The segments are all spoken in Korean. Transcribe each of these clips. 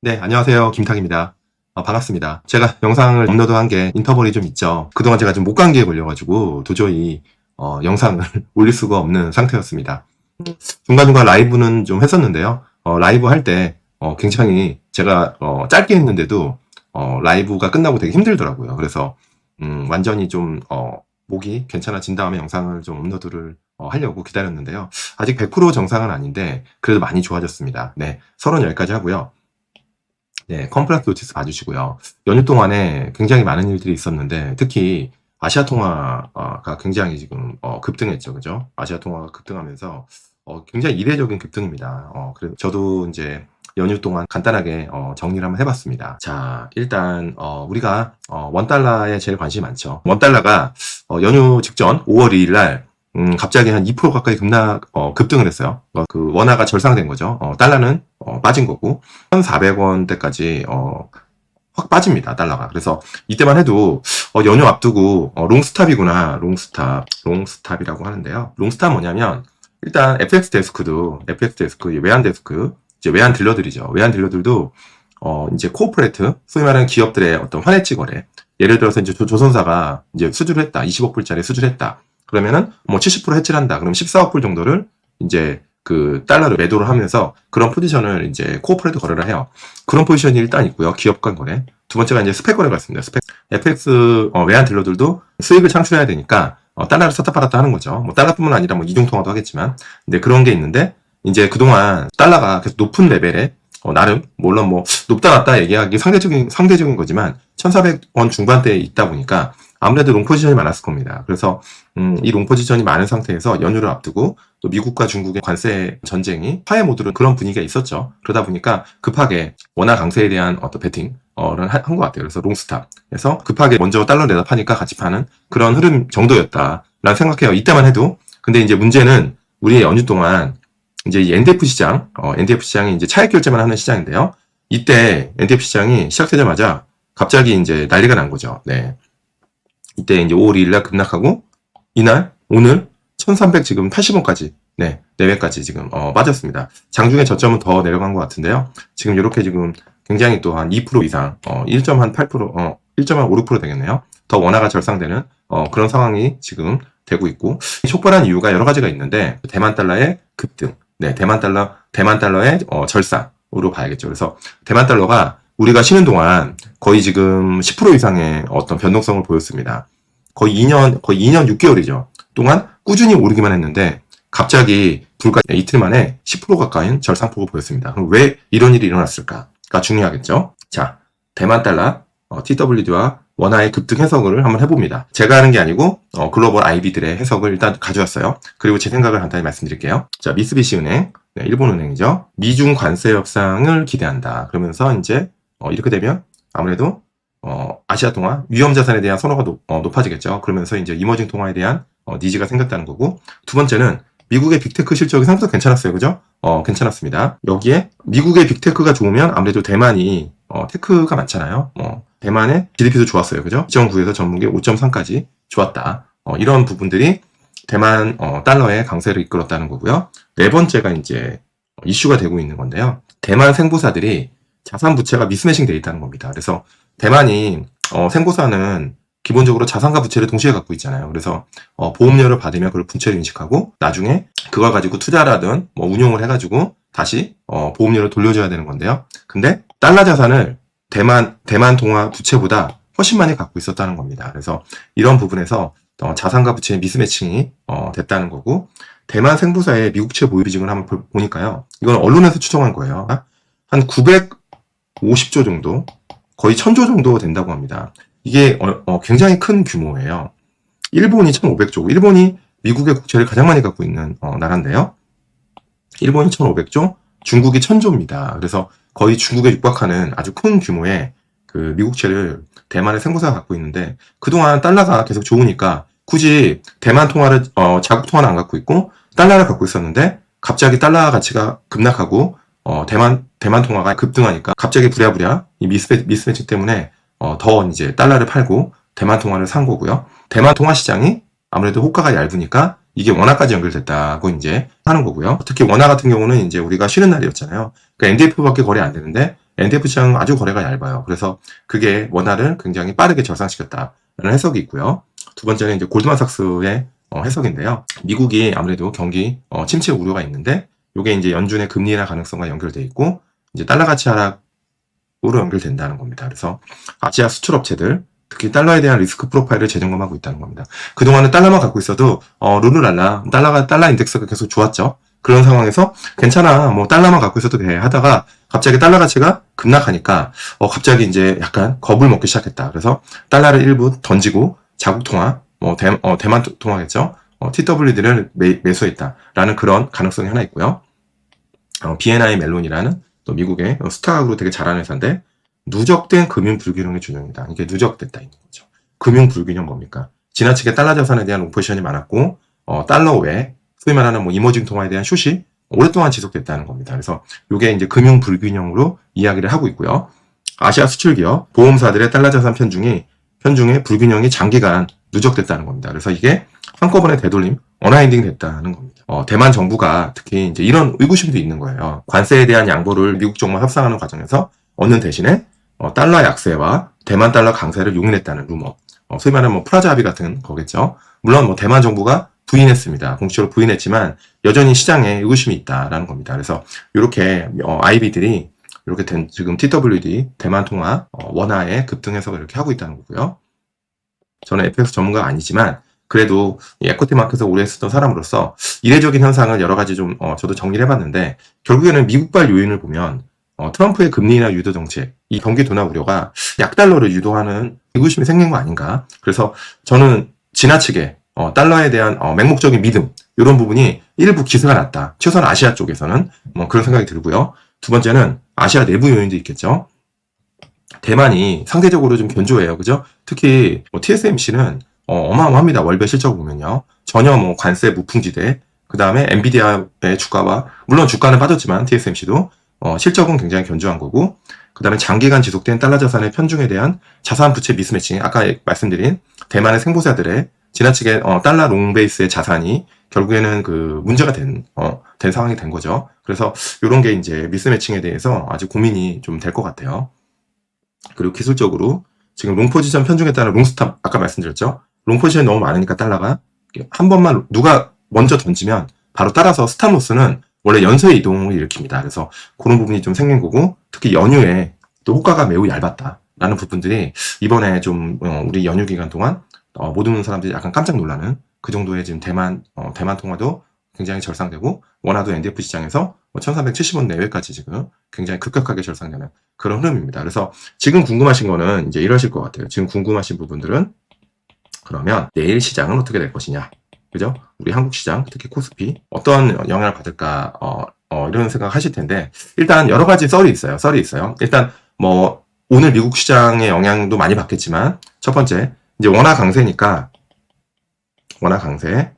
네, 안녕하세요. 김탁입니다. 반갑습니다. 제가 영상을 업로드한 게 인터벌이 좀 있죠. 그동안 제가 좀 목감기에 걸려가지고 도저히 영상을 올릴 수가 없는 상태였습니다. 중간중간 라이브는 좀 했었는데요. 라이브 할 때 굉장히 제가 짧게 했는데도 라이브가 끝나고 되게 힘들더라고요. 그래서 완전히 좀 목이 괜찮아진 다음에 영상을 좀 업로드를 하려고 기다렸는데요. 아직 100% 정상은 아닌데 그래도 많이 좋아졌습니다. 네, 30여기까지 하고요. 네, 컴플렉스 노티스 봐주시고요. 연휴 동안에 굉장히 많은 일들이 있었는데 특히 아시아 통화가 굉장히 지금 급등했죠, 그죠? 아시아 통화가 급등하면서 굉장히 이례적인 급등입니다. 그래서 저도 이제 연휴 동안 간단하게 정리를 한번 해봤습니다. 자, 일단 우리가 원달러에 제일 관심이 많죠. 원달러가 연휴 직전 5월 2일 날 갑자기 한 2% 가까이 급등을 했어요. 그 원화가 절상된 거죠. 달러는 빠진 거고 1,400원대까지 확 빠집니다. 달러가. 그래서 이때만 해도 연휴 앞두고 롱스탑이구나. 롱스탑이라고 하는데요. 롱스탑 뭐냐면 일단 FX 데스크, 외환 데스크, 이제 외환 딜러들이죠. 외환 딜러들도 이제 코오퍼레이트, 소위 말하는 기업들의 어떤 환해지 거래. 예를 들어서 이제 조선사가 이제 수주를 했다. 20억 불짜리 수주를 했다. 그러면은 뭐 70% 해치를 한다. 그럼 14억 불 정도를 이제 그 달러를 매도를 하면서 그런 포지션을 이제 코어포레이트 거래를 해요. 그런 포지션이 일단 있고요. 기업 간 거래. 두 번째가 이제 스펙 거래가 있습니다. 스펙. FX 외환 딜러들도 수익을 창출해야 되니까 달러를 샀다 팔았다 하는 거죠. 뭐 달러뿐만 아니라 뭐 이중 통화도 하겠지만, 근데 그런 게 있는데 이제 그동안 달러가 계속 높은 레벨에 나름 물론 뭐 높다 낮다 얘기하기 상대적인 거지만 1,400원 중반대에 있다 보니까 아무래도 롱 포지션이 많았을 겁니다. 그래서 이 롱 포지션이 많은 상태에서 연휴를 앞두고 또 미국과 중국의 관세 전쟁이 화해 모드로 그런 분위기가 있었죠. 그러다 보니까 급하게 원화 강세에 대한 어떤 베팅을 한 것 같아요. 그래서 롱스탑. 그래서 급하게 먼저 달러 내다 파니까 같이 파는 그런 흐름 정도였다라는 생각해요. 이때만 해도. 근데 이제 문제는 우리의 연휴 동안 이제 이 NDF 시장, NDF 시장이 이제 차익 결제만 하는 시장인데요. 이때 NDF 시장이 시작되자마자 갑자기 이제 난리가 난 거죠. 네. 이때 이제 5월 2일 날 급락하고 이날 오늘 1300 지금 80원까지 네, 내외까지 지금 빠졌습니다. 장중에 저점은 더 내려간 것 같은데요. 지금 이렇게 지금 굉장히 또 한 2% 이상 1.8% 1.56% 되겠네요. 더 원화가 절상되는 그런 상황이 지금 되고 있고 촉발한 이유가 여러 가지가 있는데 대만 달러의 급등, 네, 대만 달러의 절상으로 봐야겠죠. 그래서 대만 달러가 우리가 쉬는 동안 거의 지금 10% 이상의 어떤 변동성을 보였습니다. 거의 2년 6개월이죠. 동안 꾸준히 오르기만 했는데 갑자기 불과 이틀 만에 10% 가까이인 절상폭을 보였습니다. 그럼 왜 이런 일이 일어났을까가 중요하겠죠. 자, 대만 달러 TWD와 원화의 급등 해석을 한번 해봅니다. 제가 하는 게 아니고 글로벌 IB들의 해석을 일단 가져왔어요. 그리고 제 생각을 간단히 말씀드릴게요. 자, 미쓰비시은행, 네, 일본은행이죠. 미중 관세 협상을 기대한다. 그러면서 이제 이렇게 되면 아무래도 아시아 통화 위험 자산에 대한 선호가 높아지겠죠. 그러면서 이제 이머징 통화에 대한 니즈가 생겼다는 거고, 두 번째는 미국의 빅테크 실적이 생각보다 괜찮았어요. 그죠? 괜찮았습니다. 여기에 미국의 빅테크가 좋으면 아무래도 대만이 테크가 많잖아요. 대만의 GDP도 좋았어요. 그죠? 2.9에서 전분기 5.3까지 좋았다. 이런 부분들이 대만 달러의 강세를 이끌었다는 거고요. 네 번째가 이제 이슈가 되고 있는 건데요. 대만 생보사들이 자산 부채가 미스매싱 돼 있다는 겁니다. 그래서 대만이 생보사는 기본적으로 자산과 부채를 동시에 갖고 있잖아요. 그래서 보험료를 받으면 그걸 부채로 인식하고 나중에 그걸 가지고 투자라든 뭐 운용을 해가지고 다시 보험료를 돌려줘야 되는 건데요. 근데 달러 자산을 대만 통화 부채보다 훨씬 많이 갖고 있었다는 겁니다. 그래서 이런 부분에서 자산과 부채의 미스매칭이 됐다는 거고, 대만 생보사의 미국채 보유 비중을 한번 보니까요. 이건 언론에서 추정한 거예요. 한 950조 정도, 거의 1000조 정도 된다고 합니다. 이게 굉장히 큰 규모예요. 일본이 1500조, 일본이 미국의 국채를 가장 많이 갖고 있는 나라인데요. 일본이 1500조, 중국이 1000조입니다. 그래서 거의 중국에 육박하는 아주 큰 규모의 그 미국채를 대만의 생보사가 갖고 있는데, 그동안 달러가 계속 좋으니까 굳이 대만 통화를 자국 통화는 안 갖고 있고 달러를 갖고 있었는데 갑자기 달러 가치가 급락하고 대만 통화가 급등하니까 갑자기 부랴부랴 이 미스매치 때문에 더 이제 달러를 팔고 대만 통화를 산 거고요. 대만 통화 시장이 아무래도 호가가 얇으니까 이게 원화까지 연결됐다고 이제 하는 거고요. 특히 원화 같은 경우는 이제 우리가 쉬는 날이었잖아요. 그러니까 NDF밖에 거래 안 되는데 NDF 시장은 아주 거래가 얇아요. 그래서 그게 원화를 굉장히 빠르게 절상시켰다라는 해석이 있고요. 두 번째는 이제 골드만삭스의 해석인데요. 미국이 아무래도 경기 침체 우려가 있는데 이게 이제 연준의 금리 인하 가능성과 연결돼 있고 이제 달러 가치 하락으로 연결된다는 겁니다. 그래서 아시아 수출 업체들 특히 달러에 대한 리스크 프로파일을 재점검하고 있다는 겁니다. 그동안은 달러만 갖고 있어도 룰루랄라 달러 인덱스가 계속 좋았죠. 그런 상황에서 괜찮아 뭐 달러만 갖고 있어도 돼 하다가 갑자기 달러 가치가 급락하니까 갑자기 이제 약간 겁을 먹기 시작했다. 그래서 달러를 일부 던지고 자국 통화 대만 통화겠죠. TWD를 매수했다라는 그런 가능성이 하나 있고요. BNI 멜론이라는 또 미국의 스탁으로 되게 잘하는 회사인데 누적된 금융 불균형의 준용이다. 이게 누적됐다 있는 거죠. 금융 불균형 뭡니까? 지나치게 달러 자산에 대한 롱포지션이 많았고 달러 외에 소위 말하는 뭐 이머징 통화에 대한 숏이 오랫동안 지속됐다는 겁니다. 그래서 이게 이제 금융 불균형으로 이야기를 하고 있고요. 아시아 수출 기업 보험사들의 달러 자산 편중의 불균형이 장기간 누적됐다는 겁니다. 그래서 이게 한꺼번에 되돌림, 언와인딩 됐다는 겁니다. 대만 정부가 특히 이제 이런 의구심도 있는 거예요. 관세에 대한 양보를 미국 정부와 협상하는 과정에서 얻는 대신에 달러 약세와 대만 달러 강세를 용인했다는 루머. 소위 말하는 뭐 프라자 합의 같은 거겠죠. 물론 뭐 대만 정부가 부인했습니다. 공식적으로 부인했지만 여전히 시장에 의구심이 있다라는 겁니다. 그래서 이렇게 IB들이 이렇게 지금 TWD 대만 통화 원화의 급등 해석을 이렇게 하고 있다는 거고요. 저는 FX 전문가가 아니지만 그래도 에코티 마켓에서 오래 했었던 사람으로서 이례적인 현상을 여러 가지 좀 저도 정리를 해봤는데 결국에는 미국발 요인을 보면 트럼프의 금리 인하 유도 정책, 이 경기 둔화 우려가 약달러를 유도하는 의구심이 생긴 거 아닌가. 그래서 저는 지나치게 달러에 대한 맹목적인 믿음 이런 부분이 일부 기세가 났다. 최소한 아시아 쪽에서는 그런 생각이 들고요. 두 번째는 아시아 내부 요인도 있겠죠. 대만이 상대적으로 좀 견조해요. 그죠? 특히 TSMC는 어마어마합니다. 월별 실적 보면요. 전혀 뭐 관세 무풍지대, 그 다음에 엔비디아의 주가와 물론 주가는 빠졌지만 TSMC도 실적은 굉장히 견조한 거고, 그 다음에 장기간 지속된 달러 자산의 편중에 대한 자산 부채 미스매칭, 아까 말씀드린 대만의 생보사들의 지나치게 달러 롱베이스의 자산이 결국에는 그 문제가 된 상황이 된 거죠. 그래서 이런 게 이제 미스매칭에 대해서 아주 고민이 좀 될 것 같아요. 그리고 기술적으로 지금 롱포지션 편중에 따른 롱스탑, 아까 말씀드렸죠. 롱포지션이 너무 많으니까 달러가 한 번만 누가 먼저 던지면 바로 따라서 스탑로스는 원래 연쇄 이동을 일으킵니다. 그래서 그런 부분이 좀 생긴 거고, 특히 연휴에 또 호가가 매우 얇았다라는 부분들이 이번에 좀 우리 연휴 기간 동안 모든 사람들이 약간 깜짝 놀라는 그 정도의 지금 대만 통화도 굉장히 절상되고 원화도 NDF 시장에서 1370원 내외까지 지금 굉장히 급격하게 절상되는 그런 흐름입니다. 그래서 지금 궁금하신 거는 이제 이러실 것 같아요. 지금 궁금하신 부분들은 그러면 내일 시장은 어떻게 될 것이냐, 그죠? 우리 한국 시장, 특히 코스피 어떤 영향을 받을까 이런 생각 하실 텐데, 일단 여러 가지 썰이 있어요. 일단 뭐 오늘 미국 시장의 영향도 많이 받겠지만, 첫 번째 이제 원화 강세니까 원화 강세,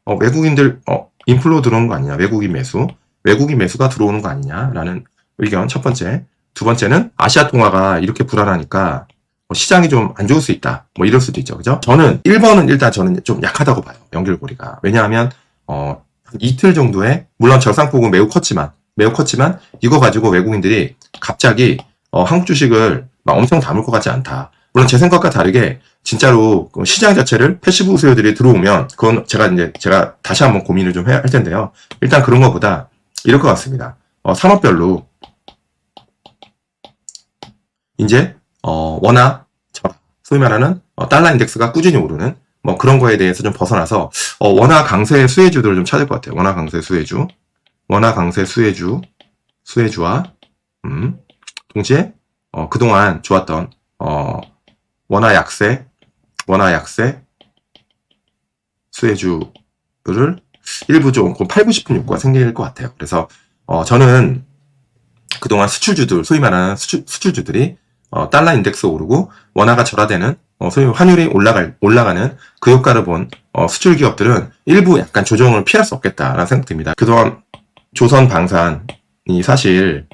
외국인들 인플로 들어오는 거 아니냐, 외국인 매수가 들어오는 거 아니냐라는 의견 첫 번째. 두 번째는 아시아 통화가 이렇게 불안하니까 시장이 좀 안 좋을 수 있다, 뭐 이럴 수도 있죠, 그죠? 저는 1번은 일단 저는 좀 약하다고 봐요, 연결고리가. 왜냐하면 이틀 정도에 물론 절상폭은 매우 컸지만 이거 가지고 외국인들이 갑자기 한국 주식을 막 엄청 담을 것 같지 않다. 물론 제 생각과 다르게 진짜로 시장 자체를 패시브 수요들이 들어오면 그건 제가 다시 한번 고민을 좀 해야 할 텐데요. 일단 그런 것보다 이럴 것 같습니다. 산업별로 이제 원화 소위 말하는 달러 인덱스가 꾸준히 오르는 뭐 그런 거에 대해서 좀 벗어나서 원화 강세 수혜주들을 좀 찾을 것 같아요. 원화 강세 수혜주와 동시에 그동안 좋았던 원화 약세 수혜주를 일부 좀 팔고 싶은 욕구가 생길 것 같아요. 그래서 저는 그동안 수출주들, 소위 말하는 수출주들이 달러 인덱스 오르고 원화가 절하되는 소위 환율이 올라가는 그 효과를 본 수출 기업들은 일부 약간 조정을 피할 수 없겠다라는 생각이 듭니다. 그동안 조선 방산이 사실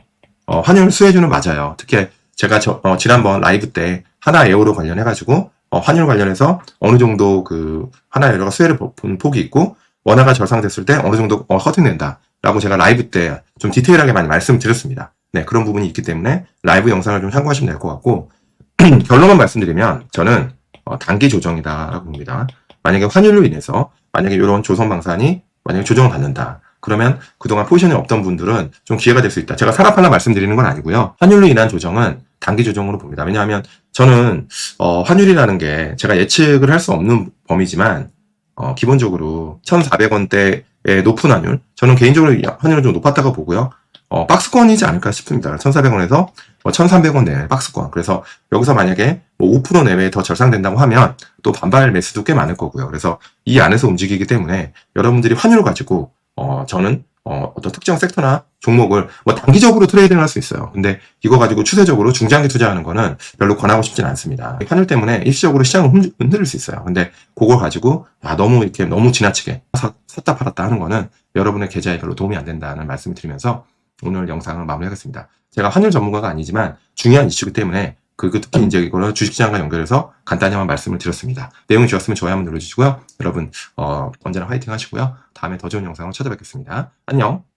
환율 수혜주는 맞아요. 특히 제가 지난번 라이브 때 하나 에어로 관련해가지고 환율 관련해서 어느 정도 그 하나 에어로가 수혜를 본 폭이 있고 원화가 절상됐을 때 어느 정도 허팅된다라고 제가 라이브 때 좀 디테일하게 많이 말씀드렸습니다. 네, 그런 부분이 있기 때문에 라이브 영상을 좀 참고하시면 될 것 같고, 결론만 말씀드리면 저는 단기 조정이다라고 봅니다. 만약에 환율로 인해서 만약에 이런 조선방산이 만약에 조정을 받는다. 그러면 그동안 포지션이 없던 분들은 좀 기회가 될 수 있다. 제가 사라팔라 말씀드리는 건 아니고요. 환율로 인한 조정은 단기 조정으로 봅니다. 왜냐하면 저는 환율이라는 게 제가 예측을 할 수 없는 범위지만 기본적으로 1,400원대의 높은 환율, 저는 개인적으로 환율은 좀 높았다고 보고요. 박스권이지 않을까 싶습니다. 1,400원에서 1,300원 내외 박스권. 그래서 여기서 만약에 뭐 5% 내외에 더 절상된다고 하면 또 반발 매수도 꽤 많을 거고요. 그래서 이 안에서 움직이기 때문에 여러분들이 환율을 가지고 저는 어떤 특정 섹터나 종목을 뭐 단기적으로 트레이딩을 할 수 있어요. 근데 이거 가지고 추세적으로 중장기 투자하는 거는 별로 권하고 싶진 않습니다. 환율 때문에 일시적으로 시장을 흔들릴 수 있어요. 근데 그걸 가지고 너무 이렇게 너무 지나치게 샀다 팔았다 하는 거는 여러분의 계좌에 별로 도움이 안 된다는 말씀을 드리면서 오늘 영상을 마무리하겠습니다. 제가 환율 전문가가 아니지만 중요한 이슈이기 때문에 특히 이제 이거를 주식시장과 연결해서 간단히만 말씀을 드렸습니다. 내용이 좋았으면 좋아요 한번 눌러주시고요. 여러분 언제나 화이팅 하시고요. 다음에 더 좋은 영상으로 찾아뵙겠습니다. 안녕.